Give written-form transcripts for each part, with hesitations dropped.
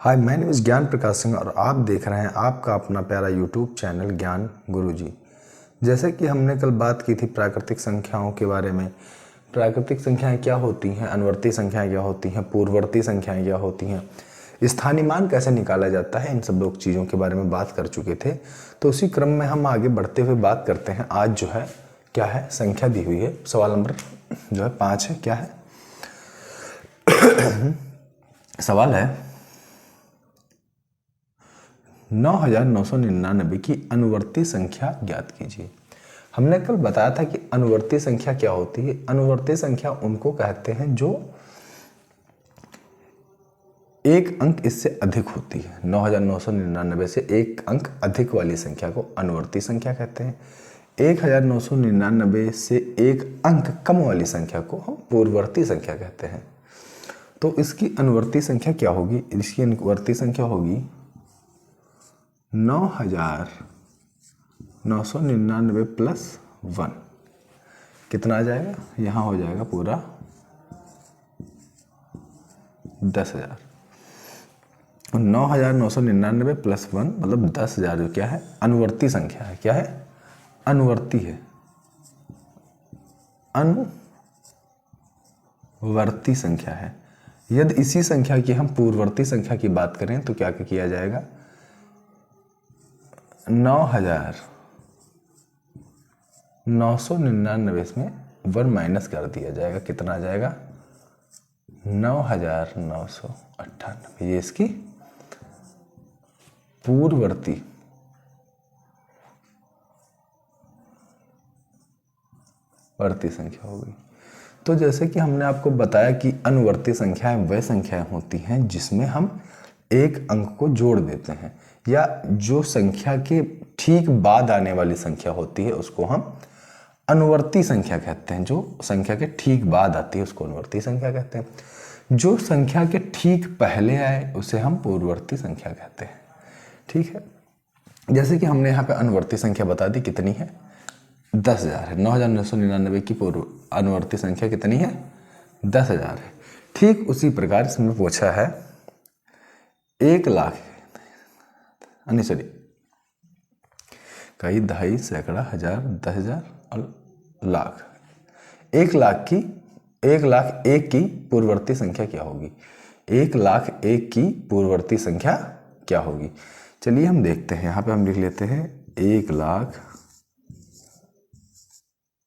Hi, my name is ज्ञान प्रकाश सिंह और आप देख रहे हैं आपका अपना प्यारा यूट्यूब चैनल ज्ञान गुरुजी। जैसे कि हमने कल बात की थी प्राकृतिक संख्याओं के बारे में। प्राकृतिक संख्याएं क्या होती हैं, अनुवर्ती संख्याएं क्या होती हैं, पूर्ववर्ती संख्याएं क्या होती हैं, स्थानीय मान कैसे निकाला जाता है, इन सब लोग चीज़ों के बारे में बात कर चुके थे। तो उसी क्रम में हम आगे बढ़ते हुए बात करते हैं। आज जो है क्या है, संख्या दी हुई है, सवाल नंबर जो है 5 है। क्या है सवाल है 9999 की अनुवर्ती संख्या ज्ञात कीजिए। हमने कल बताया था कि अनुवर्ती संख्या क्या होती है। अनुवर्ती संख्या उनको कहते हैं जो एक अंक इससे अधिक होती है। 9999 से एक अंक अधिक वाली संख्या को अनुवर्ती संख्या कहते हैं। 1999 से एक अंक कम वाली संख्या को हम पूर्ववर्ती संख्या कहते हैं। तो इसकी अनुवर्ती संख्या क्या होगी? इसकी अनुवर्ती संख्या होगी 9999 प्लस 1। कितना आ जाएगा? यहाँ हो जाएगा पूरा 10,000। 9999 प्लस 1 मतलब 10,000 जो क्या है, अनुवर्ती संख्या है। क्या है? अनुवर्ती है, अनुवर्ती संख्या है। यदि इसी संख्या की हम पूर्ववर्ती संख्या की बात करें तो क्या किया जाएगा? 9999 में 1 माइनस कर दिया जाएगा। कितना आ जाएगा? 9998। ये इसकी पूर्ववर्ती संख्या हो गई। तो जैसे कि हमने आपको बताया कि अनुवर्ती संख्याएं वह संख्याएं होती हैं जिसमें हम एक अंक को जोड़ देते हैं, या जो संख्या के ठीक बाद आने वाली संख्या होती है उसको हम अनुवर्ती संख्या कहते हैं। जो संख्या के ठीक बाद आती है उसको अनुवर्ती संख्या कहते हैं। जो संख्या के ठीक पहले आए उसे हम पूर्ववर्ती संख्या कहते हैं। ठीक है, जैसे कि हमने यहाँ पे अनुवर्ती संख्या बता दी, कितनी है? 10,000 है। 9999 की पूर्व अनुवर्ती संख्या कितनी है? 10,000 है। ठीक उसी प्रकार इसमें पूछा है 1 लाख, सॉरी, कई, दहाई, सैकड़ा, हजार, 10,000 और लाख। 1 लाख एक की पूर्ववर्ती संख्या क्या होगी? 1 लाख एक की पूर्ववर्ती संख्या क्या होगी? चलिए हम देखते हैं। यहाँ पे हम लिख लेते हैं 1 लाख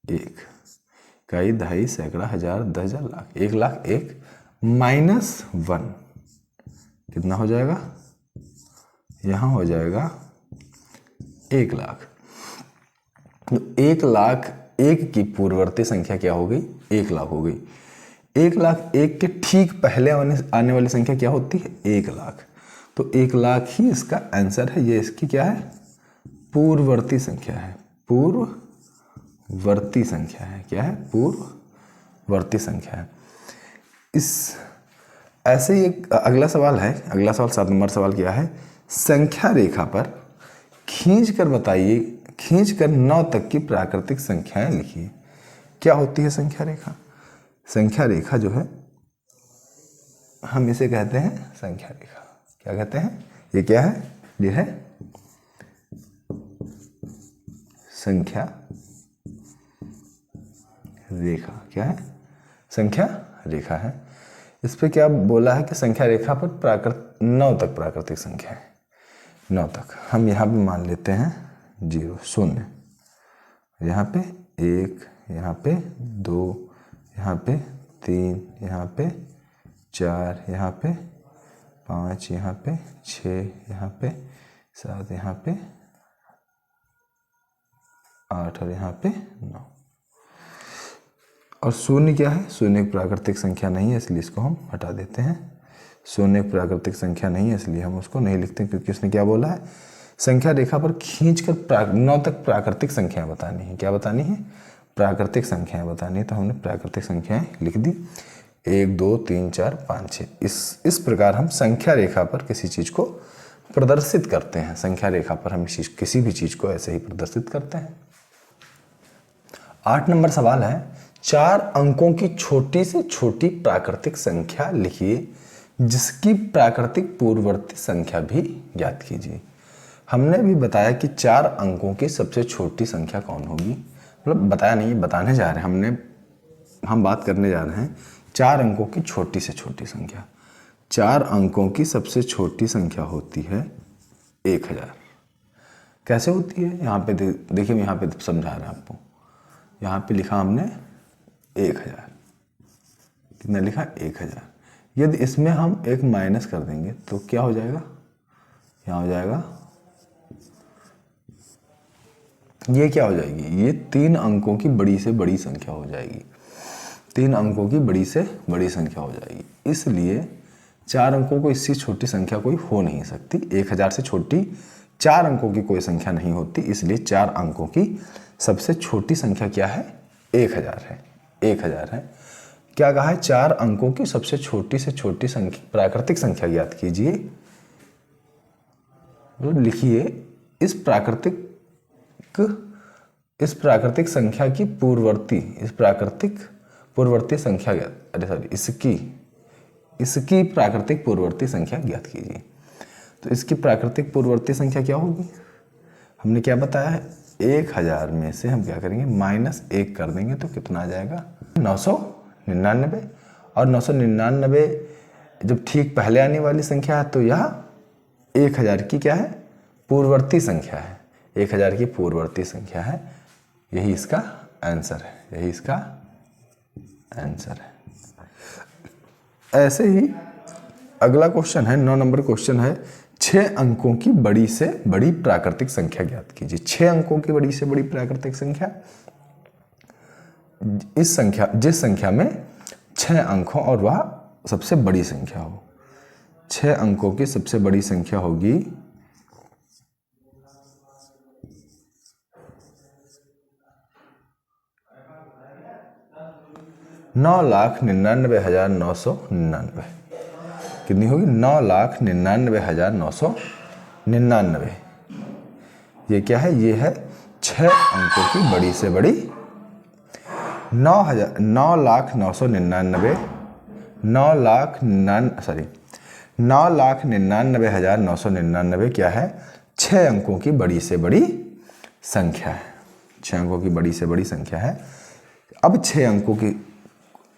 1, कई, दहाई, सैकड़ा, हजार, 10,000, लाख। 1 लाख 1 माइनस 1 कितना हो जाएगा? यहाँ हो जाएगा 1 लाख। तो 1 लाख 1 की पूर्ववर्ती संख्या क्या हो गई? 1 लाख हो गई। 1 लाख 1 के ठीक पहले आने वाली संख्या क्या होती है? 1 लाख। तो 1 लाख ही इसका आंसर है। ये इसकी क्या है? पूर्ववर्ती संख्या है। पूर्ववर्ती संख्या है। क्या है? पूर्ववर्ती संख्या है। इस ऐसे ही एक अगला सवाल है। अगला सवाल 7 नंबर सवाल क्या है? संख्या रेखा पर खींचकर बताइए, खींचकर 9 तक की प्राकृतिक संख्याएं लिखिए। क्या होती है संख्या रेखा? संख्या रेखा जो है हम इसे कहते हैं संख्या रेखा। क्या कहते हैं? ये क्या है? ये है संख्या रेखा। क्या है? संख्या रेखा है। इस पे क्या बोला है कि संख्या रेखा पर 9 तक प्राकृतिक संख्या है। 9 तक हम यहाँ पे मान लेते हैं 0, 0, यहाँ पे 1, यहाँ पे 2, यहाँ पे 3, यहाँ पे 4, यहाँ पे 5, यहाँ पे 6, यहाँ पे 7, यहाँ पे 8 और यहाँ पे 9। और 0 क्या है? 0 एक प्राकृतिक संख्या नहीं है, इसलिए इसको हम हटा देते हैं। 0 एक प्राकृतिक संख्या नहीं है, इसलिए हम उसको नहीं लिखते, क्योंकि उसने क्या बोला है? संख्या रेखा पर खींचकर 9 तक प्राकृतिक संख्याएं बतानी है। क्या बतानी है? प्राकृतिक संख्याएं बतानी है। तो हमने प्राकृतिक संख्याएं लिख दी, 1, 2, 3, 4, 5, 6। इस प्रकार हम संख्या रेखा पर किसी चीज को प्रदर्शित करते हैं। संख्या रेखा पर हम किसी भी चीज को ऐसे ही प्रदर्शित करते हैं। 8 नंबर सवाल है 4 अंकों की छोटी से छोटी प्राकृतिक संख्या लिखिए जिसकी प्राकृतिक पूर्ववर्ती संख्या भी ज्ञात कीजिए। हमने भी बताया कि 4 अंकों की सबसे छोटी संख्या कौन होगी, मतलब बताया नहीं, बताने जा रहे हैं हम बात करने जा रहे हैं 4 अंकों की छोटी से छोटी संख्या। 4 अंकों की सबसे छोटी संख्या होती है 1000। कैसे होती है यहाँ पे देखिए, यहाँ पे समझा रहे हैं आपको। यहाँ पे लिखा हमने 1000, कितना लिखा 1000। यदि इसमें हम एक माइनस कर देंगे तो क्या हो जाएगा, यहाँ हो जाएगा, ये क्या हो जाएगी, ये 3 अंकों की बड़ी से बड़ी संख्या हो जाएगी। 3 अंकों की बड़ी से बड़ी संख्या हो जाएगी। इसलिए 4 अंकों को इससे छोटी संख्या कोई हो नहीं सकती। 1000 से छोटी 4 अंकों की कोई संख्या नहीं होती। इसलिए 4 अंकों की सबसे छोटी संख्या क्या है, 1000 है। 1000 है। क्या कहा है, 4 अंकों की सबसे छोटी से छोटी संख्या, प्राकृतिक संख्या ज्ञात कीजिए। मतलब लिखिए इस प्राकृतिक संख्या की पूर्ववर्ती संख्या ज्ञात, इसकी प्राकृतिक पूर्ववर्ती संख्या ज्ञात कीजिए। तो इसकी प्राकृतिक पूर्ववर्ती संख्या क्या होगी, हमने क्या बताया है, 1000 में से हम क्या करेंगे, -1 कर देंगे तो कितना आ जाएगा, 999। और 999 जब ठीक पहले आने वाली संख्या है तो यह 1000 की क्या है, पूर्ववर्ती संख्या है। 1000 की पूर्ववर्ती संख्या है। यही इसका आंसर है, यही इसका आंसर है। ऐसे ही अगला क्वेश्चन है, 9 नंबर क्वेश्चन है, 6 अंकों की बड़ी से बड़ी प्राकृतिक संख्या ज्ञात कीजिए। 6 अंकों की बड़ी से बड़ी प्राकृतिक संख्या, जिस संख्या में 6 अंक हो और वह सबसे बड़ी संख्या हो। 6 अंकों की सबसे बड़ी संख्या होगी 9,99,999। कितनी होगी, 9,99,999। ये क्या है, ये है 6 अंकों की बड़ी से बड़ी, 9,99,999 क्या है, 6 अंकों की बड़ी से बड़ी संख्या है। 6 अंकों की बड़ी से बड़ी संख्या है। अब 6 अंकों की,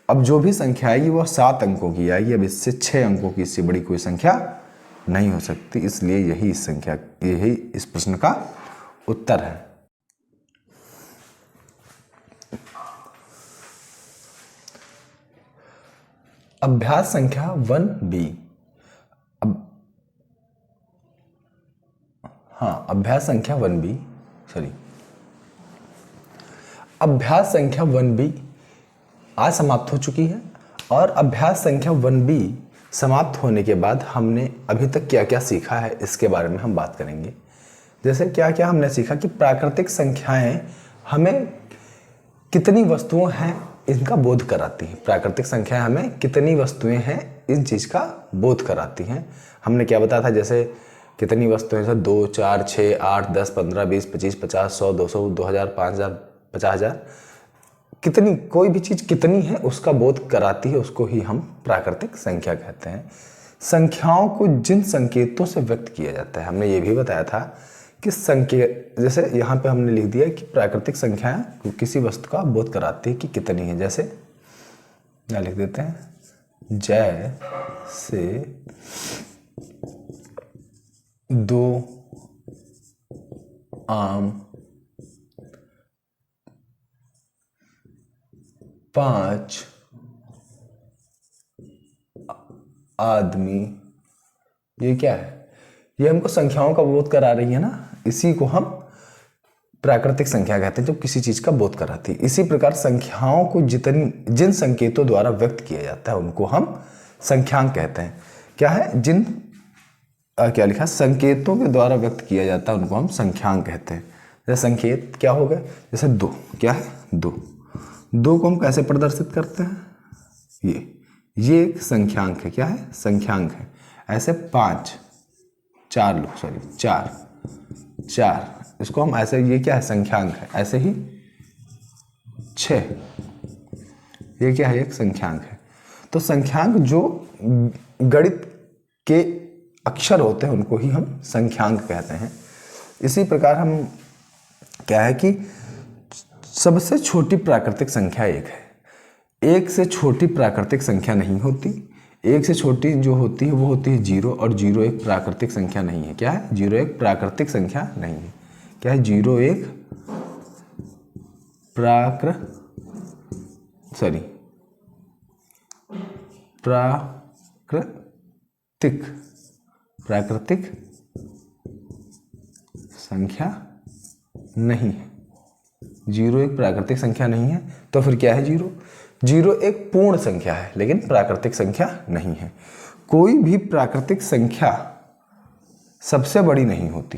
अब जो भी संख्या आएगी वह 7 अंकों की आएगी। अब इससे 6 अंकों की इससे बड़ी कोई संख्या नहीं हो सकती। इसलिए यही इस प्रश्न का उत्तर है। अभ्यास संख्या 1B। अभ्यास संख्या 1B, अभ्यास संख्या 1B आज समाप्त हो चुकी है। और अभ्यास संख्या 1B समाप्त होने के बाद हमने अभी तक क्या क्या सीखा है इसके बारे में हम बात करेंगे। जैसे क्या क्या हमने सीखा कि प्राकृतिक संख्याएं हमें कितनी वस्तुएं हैं इनका बोध कराती हैं। प्राकृतिक संख्याएं हमें कितनी वस्तुएं हैं इन चीज़ का बोध कराती हैं। हमने क्या बताया था, जैसे कितनी वस्तुएं, जैसे 2, 4, 6, 8, 10, 15, 20, 25, 50, 100, 200, 2000, 5000, 50000, कितनी, कोई भी चीज़ कितनी है उसका बोध कराती है, उसको ही हम प्राकृतिक संख्या कहते हैं। संख्याओं को जिन संकेतों से व्यक्त किया जाता है, हमने ये भी बताया था कि संकेत, जैसे यहाँ पे हमने लिख दिया कि प्राकृतिक संख्याएं किसी वस्तु का बोध कराती है कि कितनी है। जैसे क्या लिख देते हैं, जैसे 2 आम, 5 आदमी, ये क्या है, ये हमको संख्याओं का बोध करा रही है ना। इसी को हम प्राकृतिक संख्या कहते हैं, जो किसी चीज का बोध कराती है। इसी प्रकार संख्याओं को जिन संकेतों द्वारा व्यक्त किया जाता है उनको हम संख्यांक कहते हैं। क्या है, क्या लिखा, संकेतों के द्वारा व्यक्त किया जाता है उनको हम संख्यांक कहते हैं। जैसे संकेत क्या हो गए, जैसे 2, क्या है 2 को हम कैसे प्रदर्शित करते हैं, ये एक संख्यांक है। क्या है, संख्यांक है। ऐसे 5, 4 इसको हम ऐसे, ये क्या है, संख्यांक है। ऐसे ही 6, ये क्या है, एक संख्यांक है। तो संख्यांक जो गणित के अक्षर होते हैं उनको ही हम संख्यांक कहते हैं। इसी प्रकार हम क्या है कि सबसे छोटी प्राकृतिक संख्या एक है। एक से छोटी प्राकृतिक संख्या नहीं होती। एक से छोटी जो होती है वो होती है 0, और 0 एक प्राकृतिक संख्या नहीं है। क्या है? 0 एक प्राकृतिक संख्या नहीं है। क्या है? 0 एक प्राकृतिक संख्या नहीं है। 0 एक प्राकृतिक संख्या नहीं है, तो फिर क्या है 0? 0 एक पूर्ण संख्या है लेकिन प्राकृतिक संख्या नहीं है। कोई भी प्राकृतिक संख्या सबसे बड़ी नहीं होती।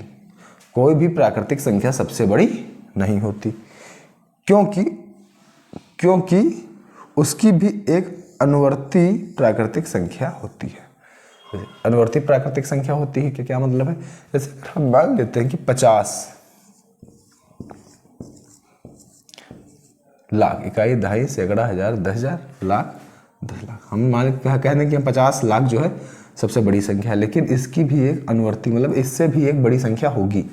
कोई भी प्राकृतिक संख्या सबसे बड़ी नहीं होती, क्योंकि उसकी भी एक अनुवर्ती प्राकृतिक संख्या होती है। अनुवर्ती प्राकृतिक संख्या होती है कि क्या मतलब है? जैसे हम मान लेते हैं कि 50 लाख, इकाई, दहाई, सैकड़ा, हजार, 10,000, लाख, 10 लाख। हम मान कह दें कि 50 लाख जो है सबसे बड़ी संख्या है, लेकिन इसकी भी एक अनुवर्ती मतलब इससे भी एक बड़ी संख्या होगी।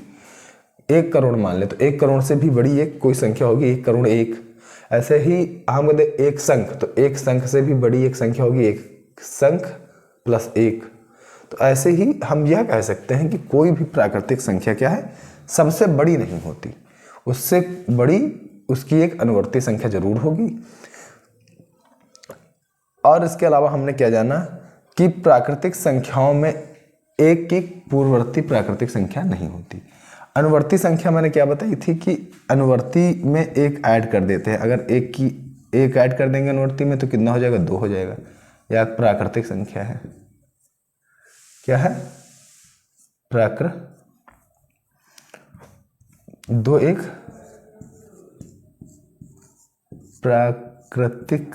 1 करोड़ मान ले तो 1 करोड़ से भी बड़ी एक कोई संख्या होगी, 1 करोड़ 1। ऐसे ही हम कहते एक संख, तो एक संख से भी बड़ी एक संख्या होगी, एक संख प्लस 1। तो ऐसे ही हम यह कह सकते हैं कि कोई भी प्राकृतिक संख्या क्या है? सबसे बड़ी नहीं होती। उससे बड़ी उसकी एक अनुवर्ती संख्या जरूर होगी। और इसके अलावा हमने क्या जाना कि प्राकृतिक संख्याओं में एक की पूर्ववर्ती प्राकृतिक संख्या नहीं होती। अनुवर्ती संख्या मैंने क्या बताई थी कि अनुवर्ती में एक ऐड कर देते हैं। अगर एक ऐड कर देंगे अनुवर्ती में तो कितना हो जाएगा? 2 हो जाएगा। यह प्राकृतिक संख्या है। क्या है? दो एक प्राकृतिक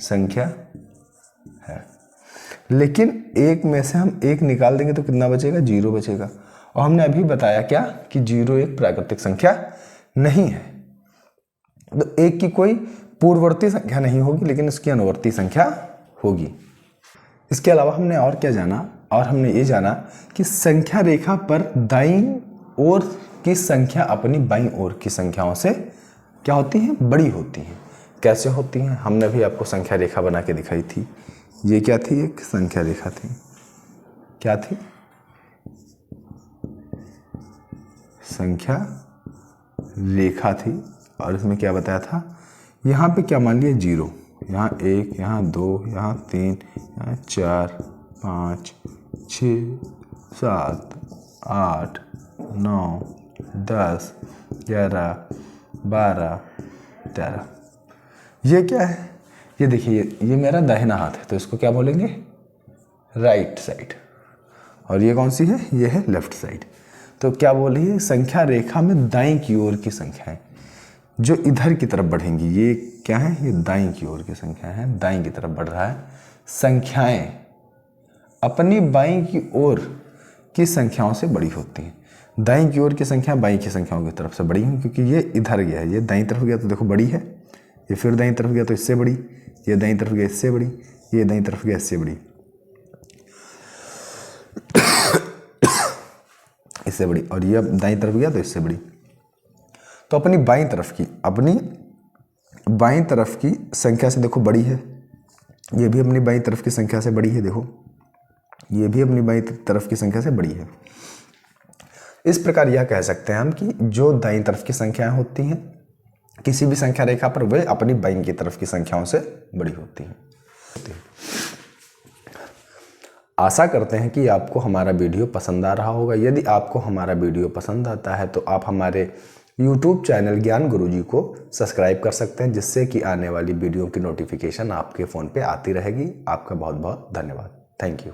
संख्या है। लेकिन एक में से हम एक निकाल देंगे तो कितना बचेगा? 0 बचेगा। और हमने अभी बताया क्या कि 0 एक प्राकृतिक संख्या नहीं है। तो एक की कोई पूर्ववर्ती संख्या नहीं होगी लेकिन उसकी अनुवर्ती संख्या होगी। इसके अलावा हमने और क्या जाना? और हमने ये जाना कि संख्या रेखा पर दाईं ओर की संख्या अपनी बाईं ओर की संख्याओं से क्या होती है? बड़ी होती है। कैसे होती हैं? हमने भी आपको संख्या रेखा बना के दिखाई थी। ये क्या थी? एक संख्या रेखा थी। क्या थी? संख्या रेखा थी। और इसमें क्या बताया था? यहाँ पे क्या मान लिया? 0, यहाँ 1, यहाँ 2, यहाँ 3, यहाँ 4, 5, 6, 7, 8, 9, 10, 11, 12, 13। ये क्या है? ये देखिए, ये मेरा दाहिना हाथ है तो इसको क्या बोलेंगे? Right side. और ये कौन सी है? ये है लेफ्ट साइड। तो क्या बोलिए? संख्या रेखा में दाईं की ओर की संख्याएं जो इधर की तरफ बढ़ेंगी, ये क्या है? ये दाईं की ओर की संख्या है, दाईं की तरफ बढ़ रहा है। संख्याएं अपनी बाईं की ओर की संख्याओं से बड़ी होती हैं। दाईं की ओर की संख्या बाईं की संख्याओं की तरफ से बड़ी है, क्योंकि ये इधर गया है, ये दाईं तरफ गया तो देखो बड़ी है, ये फिर दाईं तरफ गया तो इससे बड़ी, ये दाईं तरफ गया इससे बड़ी, ये दाईं तरफ गया इससे बड़ी, इससे बड़ी, और ये दाईं तरफ गया तो इससे बड़ी। तो अपनी बाईं तरफ की संख्या से देखो बड़ी है, ये भी अपनी बाईं तरफ की संख्या से बड़ी है। देखो ये भी अपनी बाईं तरफ की संख्या से बड़ी है। इस प्रकार यह कह सकते हैं हम कि जो दाईं तरफ की संख्याएं होती हैं किसी भी संख्या रेखा पर, वे अपनी बाईं की तरफ की संख्याओं से बड़ी होती हैं। आशा करते हैं कि आपको हमारा वीडियो पसंद आ रहा होगा। यदि आपको हमारा वीडियो पसंद आता है तो आप हमारे YouTube चैनल ज्ञान गुरुजी को सब्सक्राइब कर सकते हैं, जिससे कि आने वाली वीडियो की नोटिफिकेशन आपके फ़ोन पे आती रहेगी। आपका बहुत बहुत धन्यवाद। Thank you.